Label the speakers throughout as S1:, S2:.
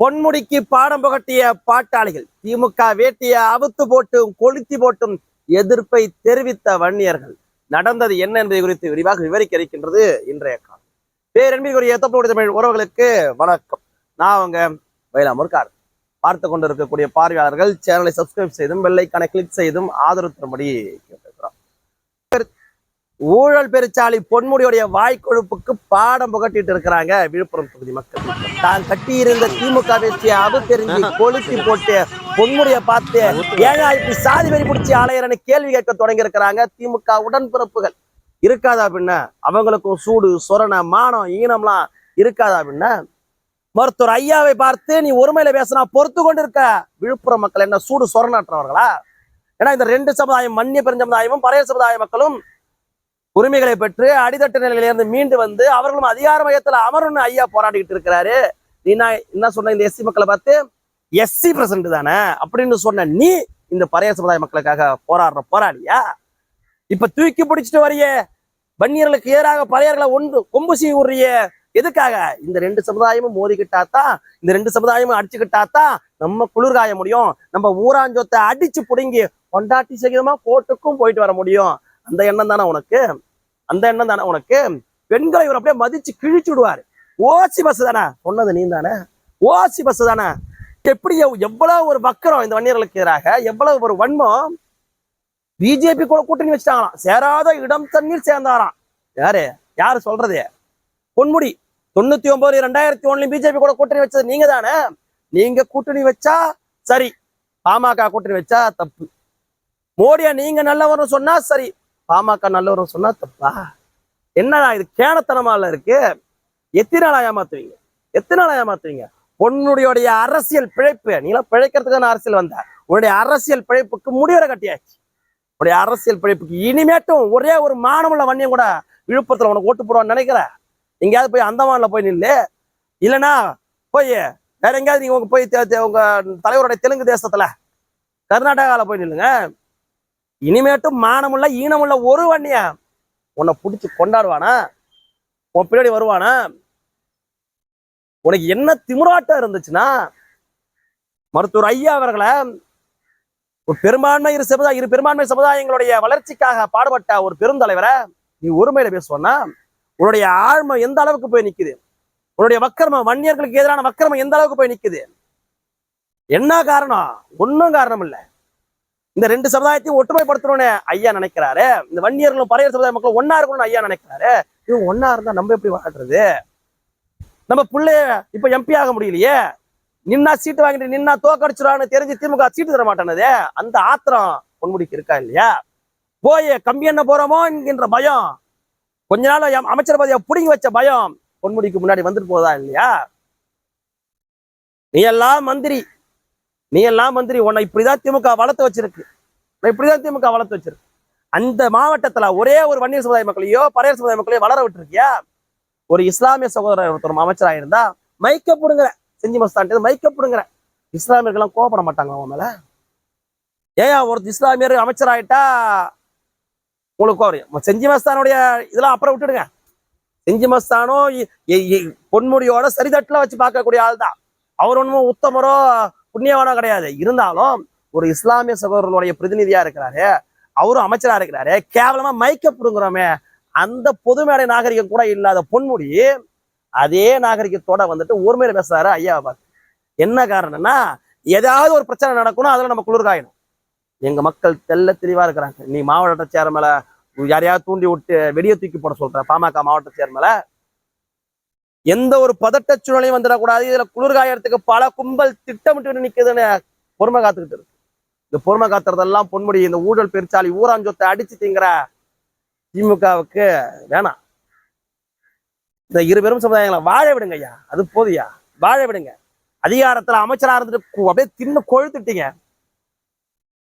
S1: பொன்முடிக்கு பாடம் புகட்டிய பாட்டாளிகள், திமுக வேட்டிய அவுத்து போட்டும் கொளுத்தி போட்டும் எதிர்ப்பை தெரிவித்த வன்னியர்கள். நடந்தது என்ன என்பதை குறித்து விரிவாக விவரிக்க இருக்கின்றது இன்றைய காலம். பேரன்பிற்குரிய தமிழ் உறவுகளுக்கு வணக்கம். நான் அவங்க வயலாமூர்கார். பார்த்து கொண்டிருக்கக்கூடிய பார்வையாளர்கள் சேனலை சப்ஸ்கிரைப் செய்தும் பெல்லைக்கான கிளிக் செய்தும் ஆதரவு தரும்படி கேட்டிருக்கிறோம். ஊழல் பெருச்சாளி பொன்முடியுடைய வாய்க்கொழுப்புக்கு பாடம் புகட்டிட்டு இருக்கிறாங்க விழுப்புரம் தொகுதி மக்கள். தான் கட்டியிருந்த திமுக வேட்சியை தெரிஞ்சு கொளுத்தி போட்டு பொன்முடிய பார்த்து ஏழா இப்படி சாதி வெறி பிடிச்சி ஆலையரன்னு கேள்வி கேட்க தொடங்கி இருக்கிறாங்க திமுக உடன்பிறப்புகள். இருக்காதா பின்ன அவங்களுக்கும் சூடு சொரண மானம் ஈனம்லாம் இருக்காதா பின்ன? மருத்துவர் ஐயாவை பார்த்து நீ ஒருமையில பேசினா பொறுத்து கொண்டு இருக்க விழுப்புரம் மக்கள் என்ன சூடு சொரணற்றவர்களா? ஏன்னா இந்த ரெண்டு சமுதாயம், மன்னிய பெருஞ்சமுதாயமும் பழைய சமுதாய மக்களும் உரிமைகளை பெற்று அடித்தட்டு நிலையிலிருந்து மீண்டு வந்து அவர்களும் அதிகார மையத்துல அமருன்னு ஐயா போராடிக்கிட்டு இருக்கிறாரு. நீ நான் என்ன சொன்ன, இந்த எஸ்சி மக்களை பார்த்து எஸ்சி பிரசிடண்ட் தானே அப்படின்னு சொன்ன நீ இந்த பழைய சமுதாய மக்களுக்காக போராடுற போராடியா? இப்ப தூக்கி பிடிச்சிட்டு வரைய வன்னியர்களுக்கு எதிராக பழையர்களை ஒன்று கொம்புசி உரிய எதுக்காக? இந்த ரெண்டு சமுதாயமும் மோதிக்கிட்டாத்தான், இந்த ரெண்டு சமுதாயமும் அடிச்சுக்கிட்டாத்தான் நம்ம குளிர்காய முடியும். நம்ம ஊராஞ்சொத்தை அடிச்சு பிடுங்கி கொண்டாட்டி சகிதமா கோர்ட்டுக்கும் போயிட்டு வர முடியும். அந்த எண்ணம் தானே உனக்கு? அந்த எண்ணம் தானே உனக்கு? பெண்களை இவர் அப்படியே மதிச்சு கிழிச்சு விடுவாரு. ஓசி பஸ் தானே சொன்னது, நீ தானே ஓசி பஸ் தானே. எப்படி எவ்வளவு ஒரு வக்கரம் இந்த வன்னியர்களுக்கு எதிராக, எவ்வளவு ஒரு வன்மம். பிஜேபி கூட கூட்டணி வச்சுட்டாங்களாம், சேராத இடம் தண்ணீர் சேர்ந்தாராம். யாரு சொல்றது? பொன்முடி 99 2001 பிஜேபி கூட கூட்டணி வச்சது நீங்க தானே. நீங்க கூட்டணி வச்சா சரி, பாமக கூட்டணி வச்சா தப்பு. மோடியா நீங்க நல்லவரும் சொன்னா சரி, பாமக நல்லவரும் சொன்னா தப்பா? என்னடா இது கேணத்தனமால இருக்கு? எத்தனை நாளா ஏமாத்துவீங்க? எத்தனை நாளா ஏமாத்துவீங்க? பொன்னுடைய அரசியல் பிழைப்பு, நீங்களா பிழைக்கிறதுக்கான அரசியல் வந்த உன்னுடைய அரசியல் பிழைப்புக்கு முடிவரை கட்டியாச்சு. உன்னுடைய அரசியல் பிழைப்புக்கு இனிமேட்டும் ஒரே ஒரு மானமுள்ள வன்னியம் கூட விழுப்புரத்துல உனக்கு ஓட்டு போடுவான்னு நினைக்கிற? எங்கேயாவது போய் அந்தமான்ல போய் நில்லு, இல்லைன்னா போய் வேற எங்கேயாவது நீங்க போய் உங்க தலைவருடைய தெலுங்கு தேசத்துல கர்நாடகாவில் போய் நில்லுங்க. இனிமேட்டும் மானமுள்ள ஈனமுள்ள ஒரு வன்னிய உன்னை பிடிச்சி கொண்டாடுவானா? உன் பின்னாடி வருவானா? உனக்கு என்ன திமுறாட்டம் இருந்துச்சுன்னா, மருத்துவர் ஐயா அவர்களை ஒரு இரு பெரும்பான்மை சமுதாயங்களுடைய வளர்ச்சிக்காக பாடுபட்ட ஒரு பெருந்தலைவரை நீ ஒருமையில பேசுவானா? உன்னுடைய ஆழ்மை எந்த அளவுக்கு போய் நிக்குது? உன்னுடைய வக்கரம, வன்னியர்களுக்கு எதிரான வக்கரம எந்த அளவுக்கு போய் நிக்குது? என்ன காரணம்? ஒன்னும் காரணம் இல்லை. இந்த ரெண்டு சமுதாயத்தையும் ஒற்றுமைப்படுத்தணும்னு ஐயா நினைக்கிறாரு. இந்த வன்னியர்களும் பழைய சமுதாய மக்களும் ஒன்னா இருக்கணும்னு ஐயா நினைக்கிறாரு. இவங்க ஒன்னா இருந்தா நம்ம எப்படி வாழ்றது? நம்ம பிள்ளைய இப்ப எம்பி ஆக முடியலையே, நின்னா சீட்டு வாங்கிட்டு நின்னா தோக்கடிச்சிருவான்னு தெரிஞ்சு திமுக சீட்டு தர மாட்டேனது. அந்த ஆத்திரம் பொன்முடிக்கு இருக்கா இல்லையா? போய் கம்பி என்ன போறோமோ என்கின்ற பயம், கொஞ்ச நாள் அமைச்சர் பதவியை புடுங்கி வச்ச பயம் பொன்முடிக்கு முன்னாடி வந்துட்டு போதா இல்லையா? நீ எல்லாம் மந்திரி, உன்னை இப்படிதான் திமுக வளர்த்து வச்சிருக்கு. அந்த மாவட்டத்துல ஒரே ஒரு வன்னியர் சமுதாய மக்களையோ பழைய சமுதாய மக்களையோ வளர விட்டுருக்கியா? ஒரு இஸ்லாமிய சகோதரர் ஒருத்தர் அமைச்சராயிருந்தா மைக்கப்படுங்கிற செஞ்சி மஸ்தான் மைக்கப்படுங்கிற இஸ்லாமியர்கள்லாம் கோவப்பட மாட்டாங்க அவன் மேல? ஏன் ஒரு இஸ்லாமியர் அமைச்சராயிட்டா உங்களுக்கு வரும்? செஞ்சி மஸ்தானுடைய இதெல்லாம் அப்புறம் விட்டுடுங்க. செஞ்சி மஸ்தானோ பொன்முடியோட சரிதட்டுல வச்சு பார்க்கக்கூடிய ஆள் தான். அவர் ஒன்றும் உத்தமரோ புண்ணியவானோ கிடையாது. இருந்தாலும் ஒரு இஸ்லாமிய சகோதரனுடைய பிரதிநிதியா இருக்கிறாரு, அவரும் அமைச்சரா இருக்கிறாரு. கேவலமா மைக்கப்படுங்கிறோமே, அந்த பொது மேடை நாகரிகம் கூட இல்லாத பொன்முடி அதே நாகரிகத்தோட வந்துட்டு ஒருமையில பேசுறாரு ஐயாவை பார்த்து. என்ன காரணம்னா, ஏதாவது ஒரு பிரச்சனை நடக்கணும், அதுல நம்ம குளிர்காயணும். எங்க மக்கள் தெல்ல தெளிவா இருக்கிறாங்க. நீ மாவட்ட சேர் மேல யாரையாவது தூண்டி விட்டு வெடியை தூக்கி போட சொல்ற பாமக மாவட்ட சேர் மேல எந்த ஒரு பதட்ட சூழ்நிலையும் வந்துடக்கூடாது. இதுல குளிர்காயறதுக்கு பல கும்பல் திட்டமிட்டு நிக்குதுன்னு பொறுமை காத்துக்கிட்டு இருக்கு. இந்த பொறுமை காத்துறதெல்லாம் பொன்முடி இந்த ஊழல் பெருச்சாலி ஊராஞ்சொத்தை அடிச்சு திங்கிற திமுகவுக்கு வேணாம். இந்த இரு பெரும் சமுதாயங்களை வாழ விடுங்க ஐயா, அது போதியா, வாழ விடுங்க. அதிகாரத்துல அமைச்சரா இருந்துட்டு அப்படியே தின்னு கொழுத்துட்டீங்க.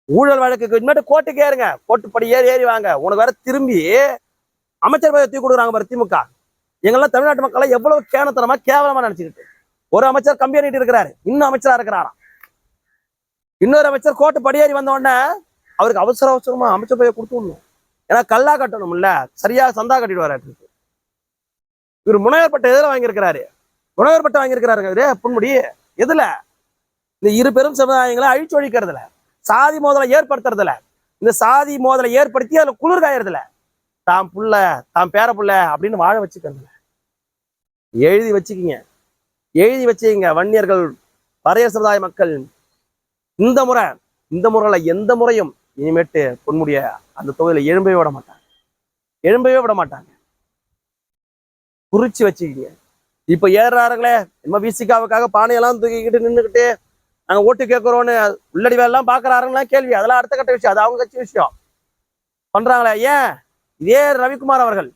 S1: ஊழல் வழக்குக்கு இனிமேட்டு கோர்ட்டுக்கு ஏறுங்க, கோர்ட்டுப்படி ஏறி வாங்க. உனக்கு வேற திரும்பி அமைச்சர் பதவி தூக்கி கொடுக்குறாங்க பாரு திமுக. எங்கெல்லாம் தமிழ்நாட்டு மக்களை எவ்வளவு கேனத்தனமா கேவலமா நினைச்சுக்கிட்டு ஒரு அமைச்சர் கம்பி அணிட்டு இருக்கிறாரு, இன்னும் அமைச்சரா இருக்கிறாராம். இன்னொரு அமைச்சர் கோர்ட்டு படியேறி வந்த உடனே அவருக்கு அவசரமா அமைச்சர் பதவியை கொடுத்து விடணும். ஏன்னா கல்லா கட்டணும் இல்ல, சரியா சந்தா கட்டிட்டு வராட்டு. இவர் முனைவர் பட்ட எதிர வாங்கியிருக்கிறாரு, முனைவர் பட்டம் வாங்கியிருக்கிறாருங்க இவரு பொன்முடி. எதுல? இந்த இரு பெரும் சமுதாயங்களை அழிச்சொழிக்கிறதுல, சாதி மோதலை ஏற்படுத்துறதுல, இந்த சாதி மோதலை ஏற்படுத்தி அதுல குளிர் காயறதுல, தாம் புள்ள தாம் பேர புள்ள அப்படின்னு வாழ வச்சுக்கிறதுல. எழுதி வச்சுக்கிங்க, எழுதி வச்சுக்கிங்க. வன்னியர்கள், பறையர் சமுதாய மக்கள் இந்த முறையில எந்த முறையும் இனிமேட்டு பொன்முடிய அந்த தொகுதியில எழும்பவே விட மாட்டாங்க. குறிச்சு வச்சுக்கிங்க. இப்ப ஏறாருங்களே நம்ம விசிகாவுக்காக பானையெல்லாம் தூக்கிக்கிட்டு நின்றுக்கிட்டு நாங்க ஓட்டு கேட்கிறோன்னு உள்ளடி வேலைலாம் பாக்குறாருங்களா கேள்வி, அதெல்லாம் அடுத்த கட்ட விஷயம், அது அவங்க கட்சி விஷயம். பண்றாங்களே ஏன்? இதே ரவிக்குமார் அவர்கள்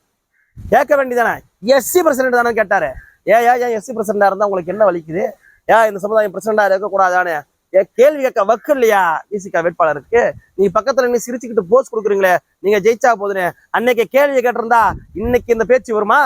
S1: கேட்க வேண்டியதானே, எஸ்சி பிரசிடென்ட் தானே கேட்டாரு. ஏன் எஸ்சி பிரசிடண்டா இருந்தா உங்களுக்கு என்ன வலிக்குது? இந்த சமுதாயம் பிரசிடண்டா இருக்கக்கூடாதானே கேள்வி கேட்க வக்கு இல்லையா விசிகா வேட்பாளருக்கு? நீங்க பக்கத்துல நீ சிரிச்சுக்கிட்டு போஸ்ட் கொடுக்குறீங்களே, நீங்க ஜெயிச்சா போதுன்னு அன்னைக்கு கேள்வி கேட்டிருந்தா இன்னைக்கு இந்த பேச்சு வருமா?